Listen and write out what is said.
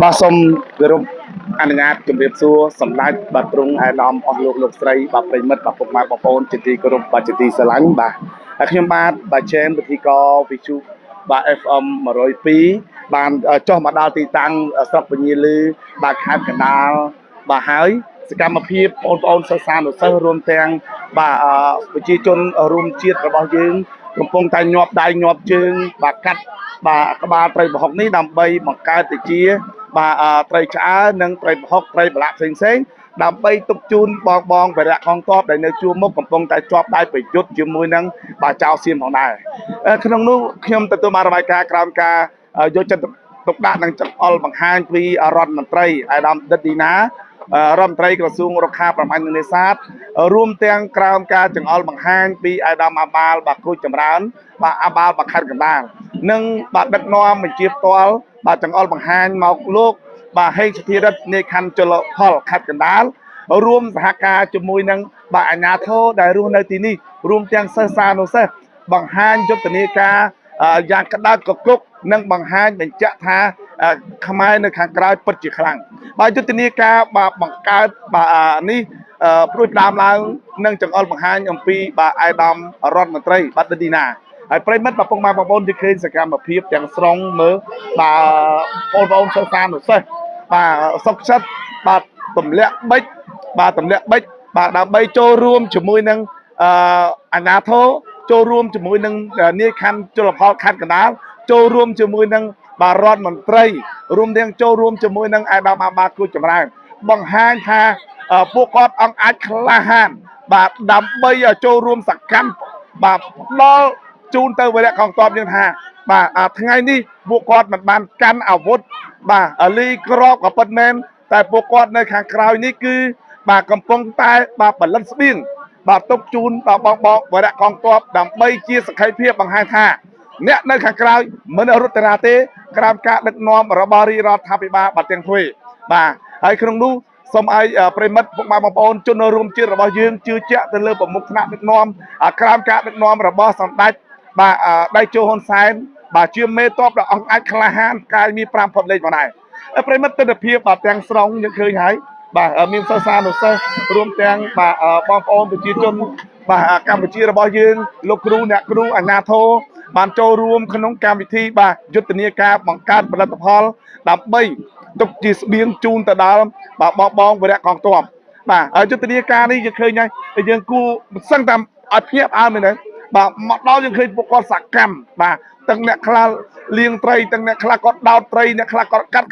បាទសូមគោរពអនុញ្ញាតជម្រាបសួរសម្ដេចបាទទ្រង់អាយដាមអស់លោកស្រីបាទប្រិមិត្តបាទពុកម៉ែបងប្អូនជាទីគោរពបាទជាទីស្រឡាញ់បាទហើយខ្ញុំបាទជេមវិធីកវិទ្យុបាទ FM 102បានចុះមកដល់ទីតាំងស្រុកពញាលឺបាទខេត្តកណ្ដាលបាទហើយសកម្មភាពបងប្អូនសិស្សានុសិស្សរួមទាំងបាទប្រជាជនរួមជាតិរបស់យើងកំពុងតែញាប់ដៃញាប់ជើងបាទកាត់បាទក្បាលត្រីប្រហុកនេះដើម្បីបង្កើតទៅជាបាទត្រីឆ្អើរនិងត្រីប្រហុកត្រីប្រឡាក់ផ្សេងៗដើម្បីទុកជូនបងបរិយាកងទ័ពដែលនៅជួរមុខកំពុងតែជាប់ដៃប្រយុទ្ធជាមួយនឹងបាទចៅសៀមផងដែរក្នុងនោះខ្ញុំទទួលបានរបាយការណ៍ក្រោមការយកចិត្តទុកដាក់និងចង្អុលបង្ហាញពីរដ្ឋមន្ត្រីអាដាមដិតឌីណារដ្ឋមន្ត្រីក្រសួងរុក្ខាប្រមាញ់និងនេសាទរួមទាំងក្រោមការចង្អុលបង្ហាញពីអាដាមអាបាលបាទគូចចម្រើនបាទអាបាលបាទខេត្តកណ្ដាលនិងបាទដឹកនាំបញ្ជាផ្ទាល់បាទចង្អុលបង្ហាញមកលោកបាទហេងសធិរិទ្ធនៃខណ្ឌជលផលខេត្តកណ្ដាលរួមសហការជាមួយនឹងបាទអាជ្ញាធរដែលរស់នៅទីនេះរួមទាំងសិស្សានុសិស្សបង្ហាញយុទ្ធនាការយ៉ាងក្តៅកគុកនិងបង្ហាញបញ្ជាក់ថាខ្មែរនៅខាងក្រៅពិតជាខ្លាំងបាទយុទ្ធនាការបាទបង្កើតបាទនេះព្រួយផ្ដើមឡើងនឹងចង្អុលបង្ហាញអំពីបាទអាយដាមរដ្ឋមន្ត្រីបាទដិតឌីណាហើយប្រិមិត្តបងប្អូនយើងឃើញសកម្មភាពទាំងស្រុងមើលបាទបងប្អូនសិស្សានុសិស្សបាទសុខចិត្តបាទទម្លាក់បិចបាទដើម្បីចូលរួមជាមួយនឹងអាជ្ញាធរចូលរួមជាមួយនឹងនាយខណ្ឌជលផលខេត្តកណ្ដាលចូលរួមជាមួយនឹងបាទរដ្ឋមន្ត្រីរួមទាំងចូលរួមជាមួយនឹងអាដាមអាបាគូចម្រើនបង្ហាញថាពួកគាត់អង្គអាចក្លាហានបាទដើម្បីចូលរួមសកម្មបាទដល់ជូនទៅវរៈកងទ័ពយើងថាបាទថ្ងៃនេះពួកគាត់មិនបានកាន់អាវុធបាទលីក្របក៏ពិតមែនតែពួកគាត់នៅខាងក្រោយនេះគឺបាទកំពុងតែបាទផលិតស្បៀងបាទទុកជូនដល់បងវរៈកងទ័ពដើម្បីជាសក្ខីភាពបង្ហាញថាអ្នកនៅខាងក្រៅមិនរត់តាទេក្រោមការដឹកនាំរបស់រាជរដ្ឋាភិបាលបាទទាំងទ្វេបាទហើយក្នុងនោះសូមឲ្យប្រិមិត្តពុកម៉ែបងប្អូនជនរួមជាតិរបស់យើងជឿជាក់ទៅលើប្រមុខថ្នាក់ដឹកនាំក្រោមការដឹកនាំរបស់សម្ដេចបាទដៃជោហ៊ុនសែនបាទជាមេតបដ៏អង្គអាចក្លាហានកាយមាន5ផុតលេខមកដែរប្រិមិត្តទស្សនវិជ្ជាបាទទាំងស្រុងយើងឃើញហើយបាទមានសិស្សានុសិស្សរួមទាំងបាទបងប្អូនប្រជាជនបាទកម្ពុជារបស់យើងលោកគ្រូអ្នកគ្រូអាជ្ញាធរបានចូលរួមក្នុងកម្មវិធីបាទយុទ្ធនាការបង្កើតផលិតផលដើម្បីទុកជាស្បៀងជូនទៅដល់បាទបងវរៈកងទ័ពបាទយុទ្ធនាការនេះយើងឃើញហើយយើងគួរមិនសឹងតែឲ្យភ្ញាក់ផ្អើលមែនទេបាទមកដល់យើងឃើញពួកគាត់សកម្មបាទទាំងអ្នកខ្លះលាងត្រីទាំងអ្នកខ្លះគាត់ដោតត្រីអ្នកខ្លះគាត់កាត់